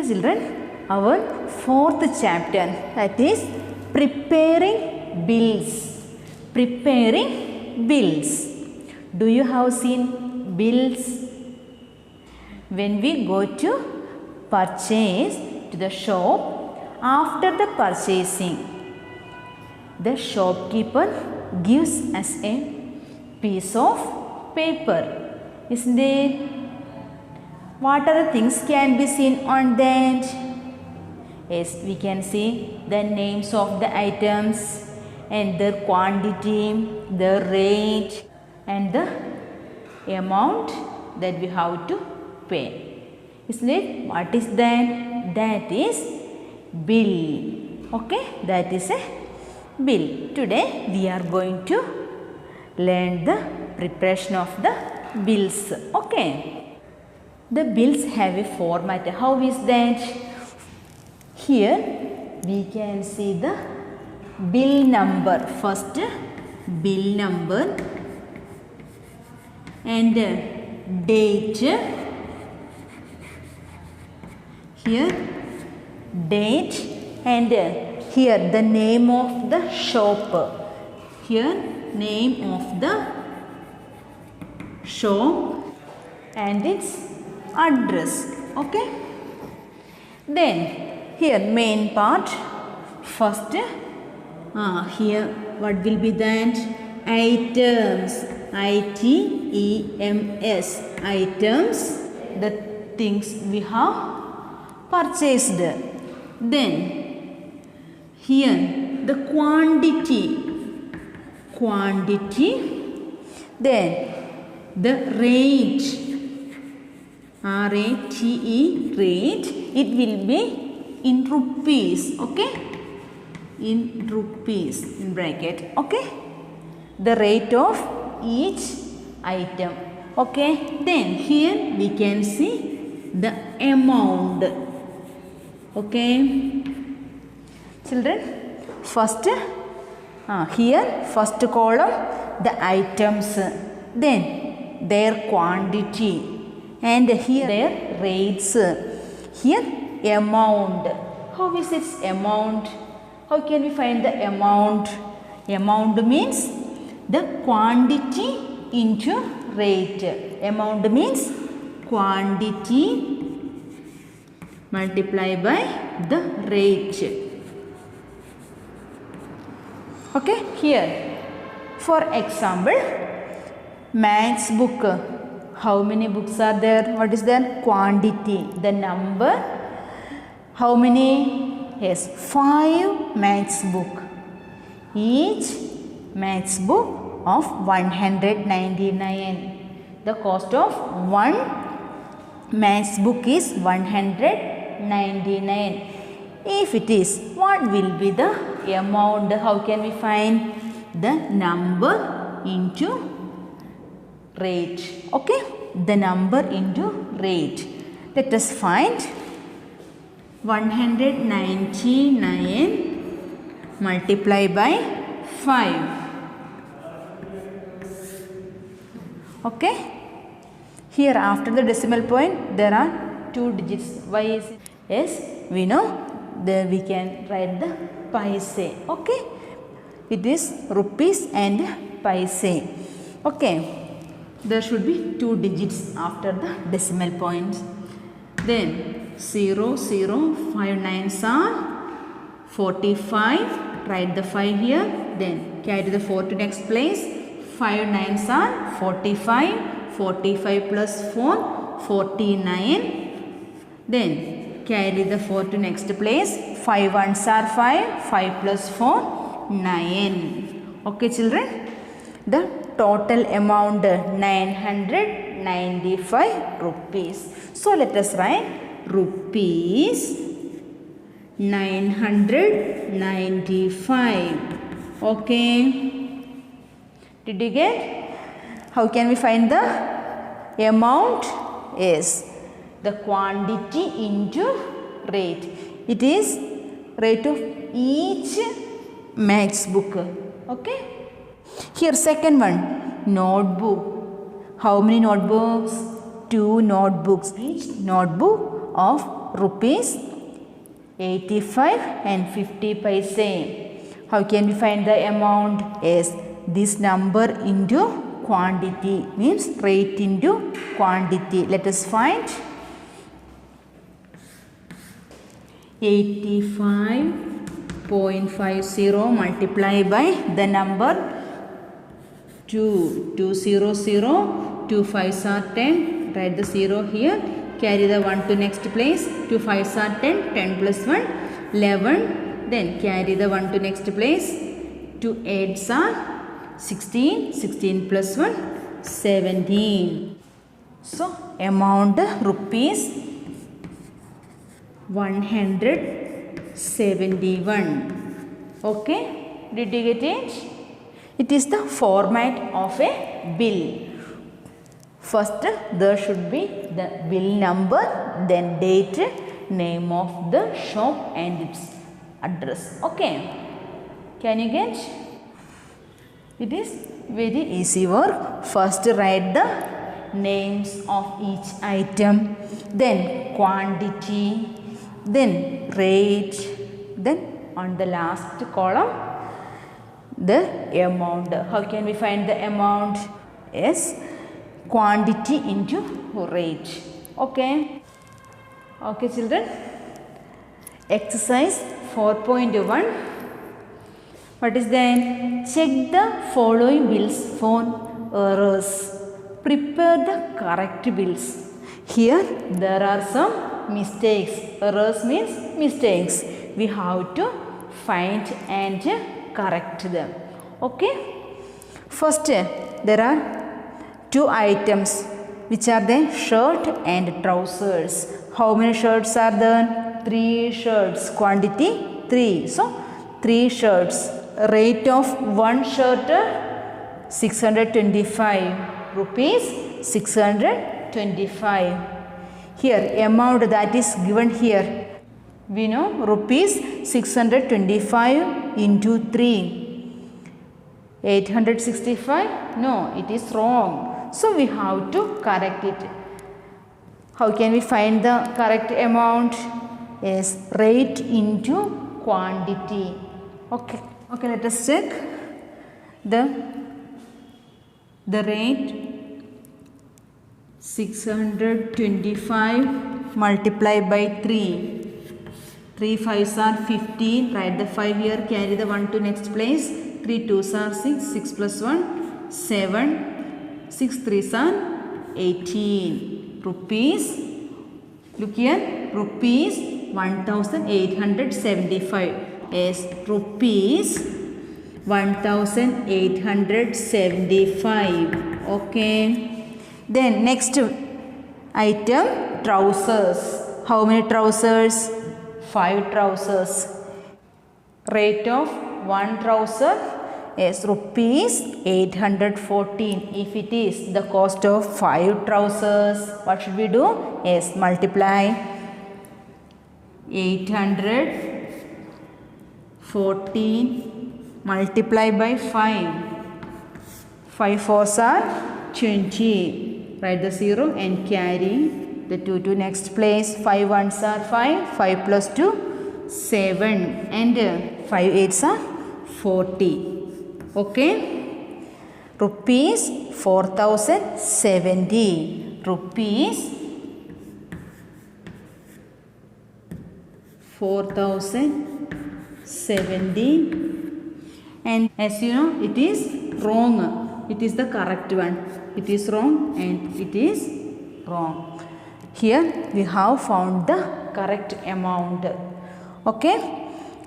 children, our fourth chapter, that is preparing bills. Preparing bills. Do you have seen bills? When we go to purchase to the shop, after the purchasing, the shopkeeper gives us a piece of paper, isn't it? What other things can be seen on that? Yes, we can see the names of the items and their quantity, their rate, and the amount that we have to pay. Isn't it? What is that? That is bill. Okay, that is a bill. Today we are going to learn the preparation of the bills. Okay. The bills have a format. How is that? Here we can see the bill number. First, bill number and date. Here date and here the name of the shop. Here name of the shop and its address. Okay. Then here main part. First here what will be that? Items. I-T-E-M-S. Items, the things we have purchased. Then here the quantity. Then the rate. R-A-T-E, rate. It will be in rupees. Okay, in rupees, in bracket. Okay, the rate of each item. Okay, then here we can see the amount. Okay, children, first here first column the items, then their quantity, and here their rates. Here amount. How is its amount? How can we find the amount? Amount means the quantity into rate. Amount means quantity multiplied by the rate. Okay, here for example, maths book. How many books are there? What is their quantity? The number. How many? Yes, 5 maths book. Each maths book of 199. The cost of one maths book is 199. If it is, what will be the amount? How can we find? The number into rate. Okay, the number into rate. Let us find 199 multiplied by 5. Okay, here after the decimal point there are 2 digits. Why is it? Yes, we know that we can write the paise. Okay, it is rupees and paise. Okay, there should be 2 digits after the decimal points. Then 0, 0, 5 nines are 45. Write the 5 here. Then carry the 4 to next place. 5 nines are 45. 45 plus 4, 49. Then carry the 4 to next place. 5 ones are 5. 5 plus 4, 9. Okay, children. The total amount 995 rupees. So let us write rupees 995. Okay, did you get? How can we find the amount? Is the quantity into rate. It is rate of each maths book. Okay, here second one, notebook. How many notebooks? 2 notebooks. Each notebook of rupees 85 and 50 paise. How can we find the amount? Yes, this number into quantity, means rate into quantity. Let us find 85.50 multiplied by the number 2. 200, 2 5s are 10. Write the 0 here. Carry the 1 to next place. 2 5s are 10. 10 plus 1, 11. Then carry the 1 to next place. 2 8s are 16. 16 plus 1, 17. So amount rupees 171. Okay, did you get it? It is the format of a bill. First there should be the bill number, then date, name of the shop and its address. Okay, can you get? It is very easy work. First write the names of each item, then quantity, then rate, then on the last column the amount. How can we find the amount? Yes, quantity into rate. Okay, okay children. Exercise 4.1. What is then? Check the following bills for errors. Prepare the correct bills. Here there are some mistakes. Errors means mistakes. We have to find and correct them. Okay. First there are 2 items. Which are they? Shirt and trousers. How many shirts are there? 3 shirts. Quantity 3. So 3 shirts. Rate of 1 shirt 625 rupees. 625. Here amount that is given here. We know rupees 625 into 3. 865? No, it is wrong. So we have to correct it. How can we find the correct amount? Yes, rate into quantity. Okay. Okay, let us check the rate. 625 multiplied by 3. 3 5s are 15. Write the 5 here. Carry the 1 to next place. 3 2s are 6. 6 plus 1, 7. 6 3s are 18. Rupees. Look here. Rupees 1875. Yes, rupees 1875. Okay. Then next item, trousers. How many trousers? 5 trousers. Rate of 1 trouser is rupees 814. If it is the cost of 5 trousers, what should we do? Yes, multiply 814 multiply by 5. 5 4s are 20. Write the 0 and carry the 2 to next place. 5 1s are 5. 5 plus 2, 7. And 5 8s are 40. Okay. Rupees 4070. Rupees 4070. And as you know, it is wrong. It is the correct one. It is wrong and it is wrong. Here we have found the correct amount. Okay.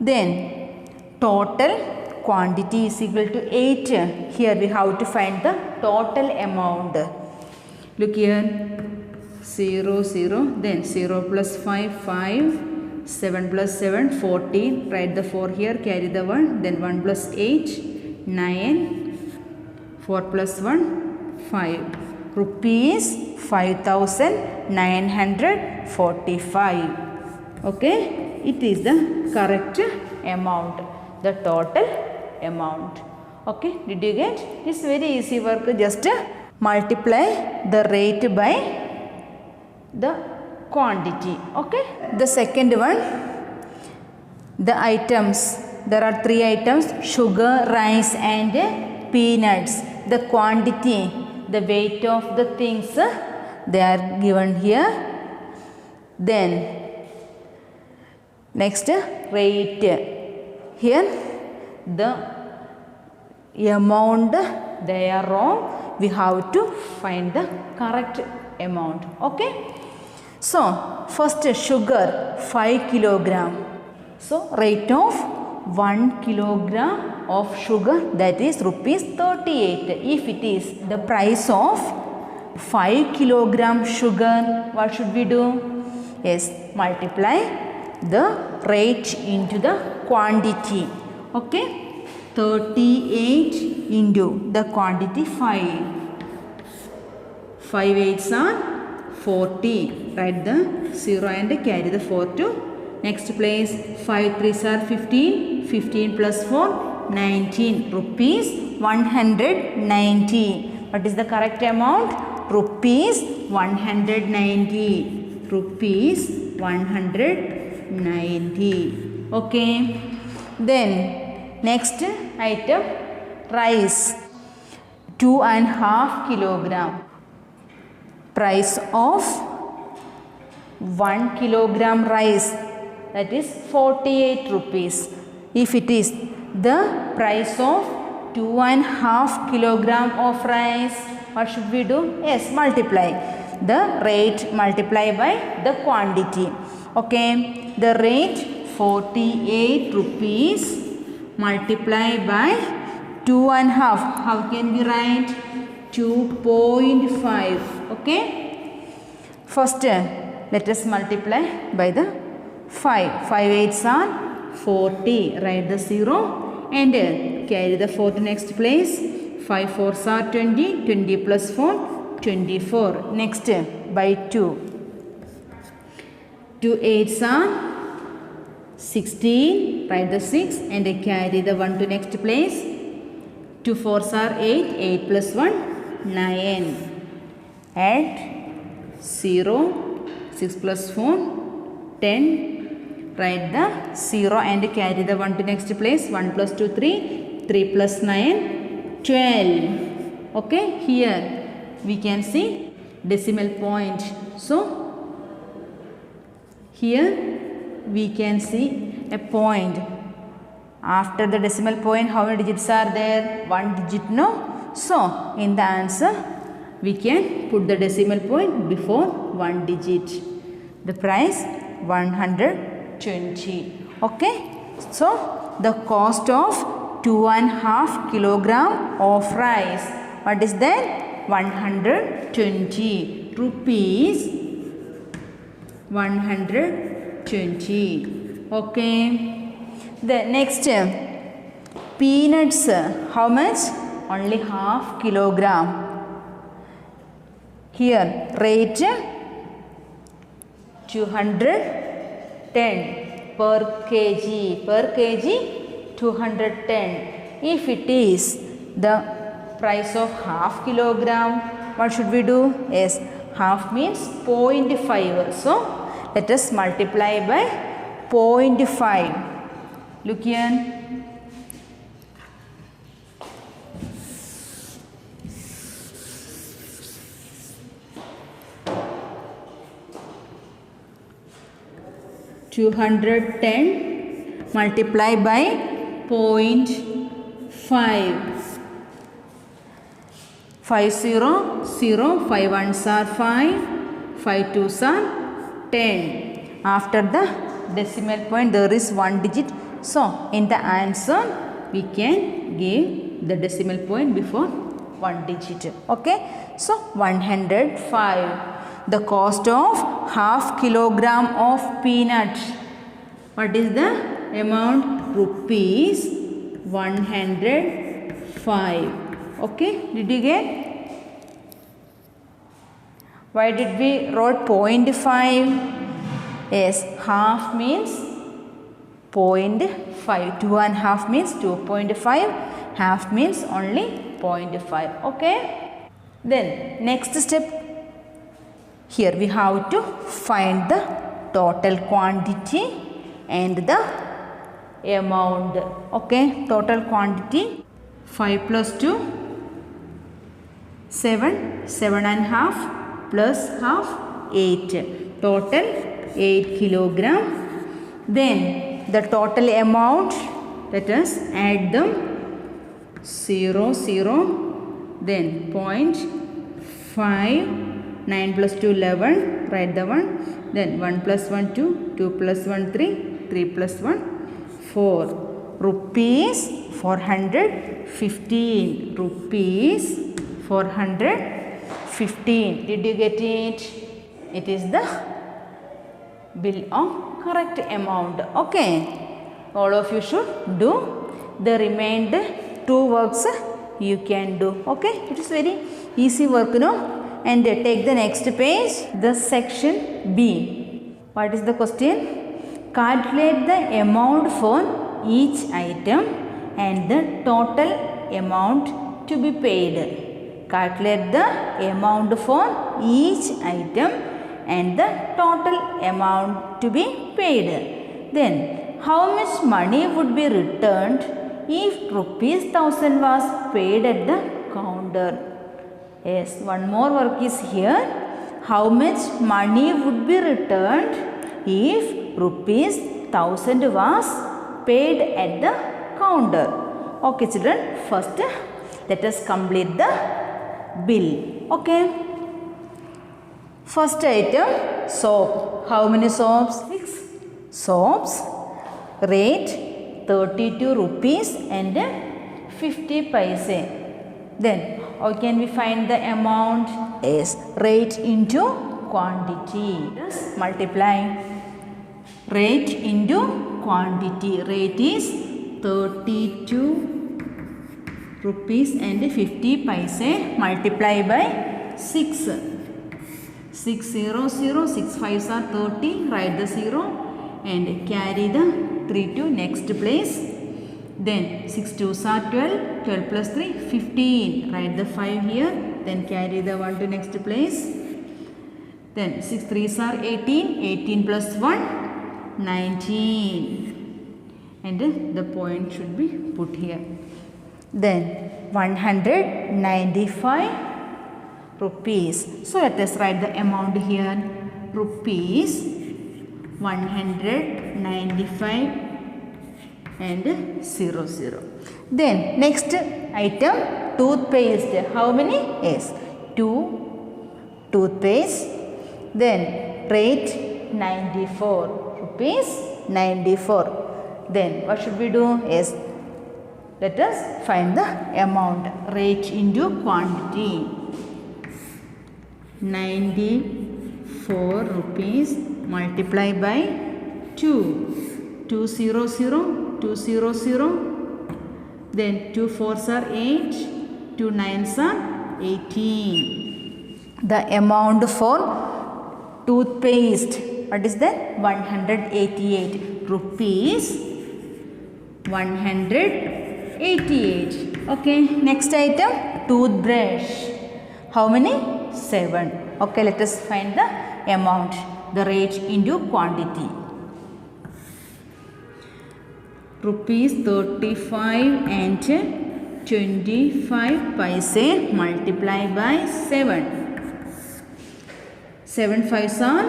Then total quantity is equal to 8. Here we have to find the total amount. Look here. 0 0. Then 0 plus 5 5. 7 plus 7 14. Write the 4 here. Carry the 1. Then 1 plus 8 9. 4 plus 1 5. Rupees 5945. Okay. It is the correct amount. The total amount. Okay. Did you get? It's very easy work. Just multiply the rate by the quantity. Okay. The second one, the items. There are 3 items: sugar, rice and peanuts. The quantity, the weight of the things, they are given here. Then next, rate. Here the amount they are wrong. We have to find the correct amount. Okay. So first, sugar 5 kilogram. So rate of 1 kilogram of sugar, that is rupees 38. If it is the price of 5 kilogram sugar, what should we do? Yes, multiply the rate into the quantity. Okay. 38 into the quantity 5. 5 8s are 40. Write the 0 and carry the 4 to next place. 5 3s are 15. 15 plus 4, 19. Rupees 190. What is the correct amount? Rupees 190. Rupees 190. Okay. Then next item, rice 2.5 kilogram. Price of 1 kilogram rice, that is 48 rupees. If it is the price of 2.5 kilogram of rice, what should we do? Yes, multiply the rate, multiply by the quantity. Okay. The rate 48 rupees multiply by 2.5. How can we write? 2.5. Okay. First, let us multiply by the 5. 5 8s are 40. Write the 0 and carry the 4 to next place. 5 4s are 20. 20 plus 4, 24. Next, by 2. 2 8s are 16. Write the 6 and carry the 1 to next place. 2 4s are 8. 8 plus 1, 9. Add 0. 6 plus 4, 10. Write the 0 and carry the 1 to next place. 1 plus 2, 3. 3 plus 9, 12. Okay. Here we can see decimal point. So here we can see a point. After the decimal point, how many digits are there? 1 digit, no? So in the answer, we can put the decimal point before 1 digit. The price 120. Okay. So the cost of 2.5 kilogram of rice, what is that? 120 rupees. 120. Okay. The next, peanuts, how much? Only half kilogram. Here rate 210 per kg. Per kg 210. If it is the price of half kilogram, what should we do? Yes, half means 0.5. So let us multiply by 0.5. Look here. $210 multiply by 0.5. 5 0 0. 5 ones are 5. 5 twos are 10. After the decimal point, there is 1 digit. So in the answer, we can give the decimal point before 1 digit. Okay. So 105. The cost of half kilogram of peanut. What is the amount? Rupees 105. Okay. Did you get? Why did we wrote 0.5? Yes, half means 0.5. 2.5 means 2.5. Half means only 0.5. Okay. Then next step, Here we have to find the total quantity and the amount. Okay, total quantity 5 plus 2 7, 7 and half plus half 8, total 8 kilogram. Then the total amount, let us add them, 0 0, then 0.5, 9 plus 2 11, write the 1, then 1 plus 1 2, 2 plus 1 3, 3 plus 1 4, rupees 415, rupees 415. Did you get it? It is the bill of correct amount. Okay, all of you should do the remainder 2 works you can do. Okay, it is very easy work, no? And take the next page, the section B. What is the question? Calculate the amount for each item and the total amount to be paid. Calculate the amount for each item and the total amount to be paid. Then, how much money would be returned if rupees 1000 was paid at the counter? Yes, one more work is here. How much money would be returned if rupees 1000 was paid at the counter? Okay, children, first let us complete the bill. Okay. First item, soap. How many soaps? 6 soaps. Rate 32 rupees and 50 paise. Then how can we find the amount? Yes, rate into quantity. Yes, multiply. Rate into quantity. Rate is 32 rupees and 50 paise. Multiply by 6. 6 0 0, 6 5s are 30, write the 0 and carry the 3 to next place. Then 6 2s are 12, 12 plus 3 15, write the 5 here, then carry the 1 to next place. Then 6 3s are 18, 18 plus 1 19, and the point should be put here. Then 195 rupees. So let us write the amount here. Rupees 195 and 00. Then next item, toothpaste. How many? Yes, 2 toothpaste. Then rate 94 rupees 94. Then what should we do? Yes, let us find the amount. Rate into quantity. 94 rupees multiply by 2. 200, 200. Then 2 4s are 8, 2 9s are 18. The amount for toothpaste, what is that? 188 rupees. 188. Okay, next item, toothbrush. How many? 7. Okay, let us find the amount. The rate into quantity. Rupees 35 and 25 paise multiply by 7. 7 5s are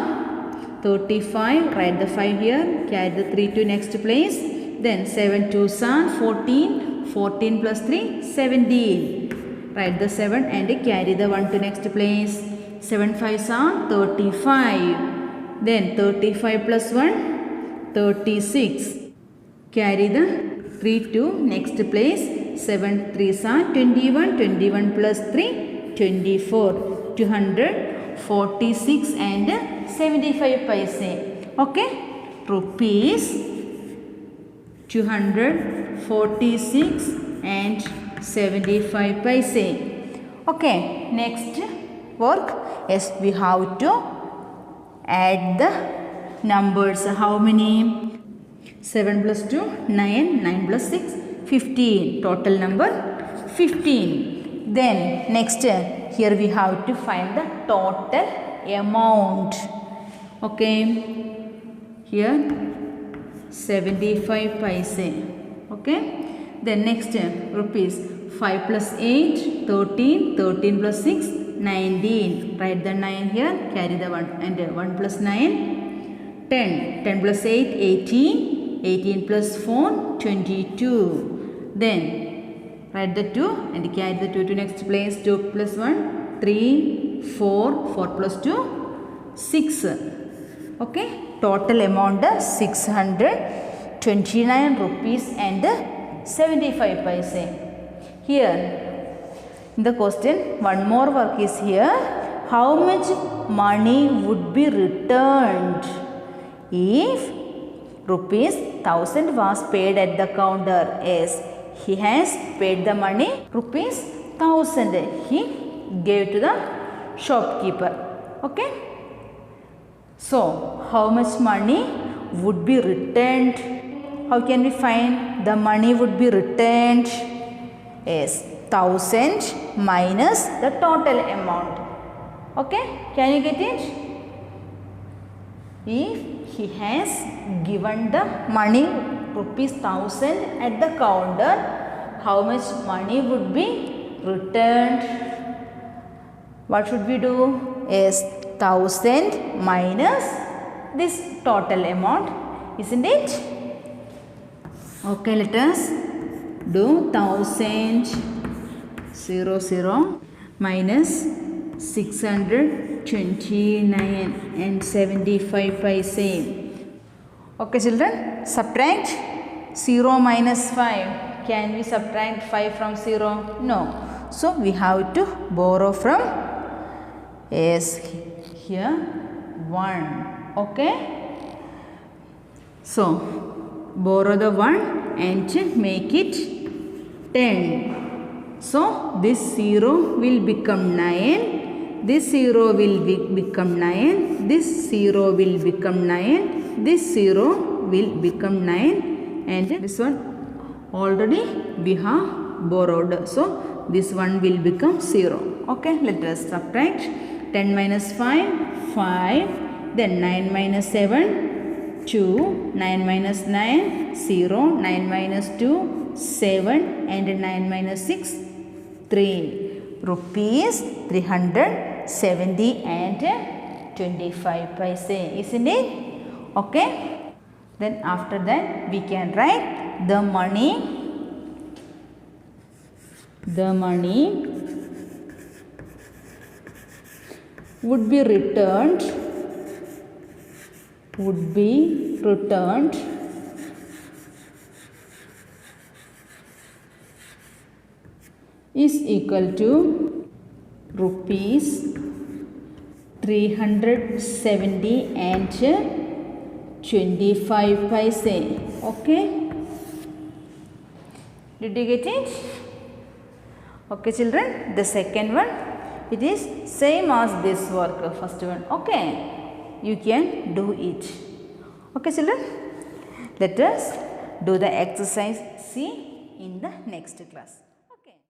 35, write the 5 here, carry the 3 to next place. Then 7 2s are 14, 14 plus 3 17, write the 7 and carry the 1 to next place. 7 5s are 35, then 35 plus 1 36, carry the 3 to next place. 7 3s are 21, 21 plus 3 24, 246 and 75 paise. Okay, rupees 246 and 75 paise. Okay, next work. Yes, we have to add the numbers. How many? 7 plus 2 9, 9 plus 6 15, total number 15. Then next, here we have to find the total amount. Okay, here 75 paise. Okay, then next rupees 5 plus 8 13, 13 plus 6 19. Write the 9 here, carry the 1, and 1 plus 9 10, 10 plus 8 18, 18 plus 4 22. Then write the 2 and carry the 2 to next place. 2 plus 1 3, 4, 4 plus 2 6. Okay, total amount 629 rupees and 75 paise. Here in the question one more work is here. How much money would be returned if rupees 1000 was paid at the counter? Yes, he has paid the money rupees 1000. He gave to the shopkeeper. Okay. So, how much money would be returned? How can we find the money would be returned? Yes, 1000 minus the total amount. Okay, can you get it? If he has given the money rupees 1000 at the counter, how much money would be returned? What should we do? Is 1000 minus this total amount, isn't it? Okay, let us do 1000 minus 629 and 75 paise. Okay, children, subtract 0 minus 5. Can we subtract 5 from 0? No. So, we have to borrow from, yes, here 1. Okay. So, borrow the 1 and make it 10. So, this 0 will become 9. This 0 will become 9. This 0 will become 9. This 0 will become 9. And this one already we have borrowed. So, this one will become 0. Okay, let us subtract. 10 minus 5, 5. Then 9 minus 7, 2. 9 minus 9, 0. 9 minus 2, 7. And 9 minus 6, 3. Rupees 370 and 25 paise. Isn't it? Okay. Then after that we can write the money. The money would be returned. Is equal to rupees 370 and 25 paise. Okay. Did you get it? Okay, children, the second one, it is same as this work, first one. Okay, you can do it. Okay, children, let us do the exercise C in the next class.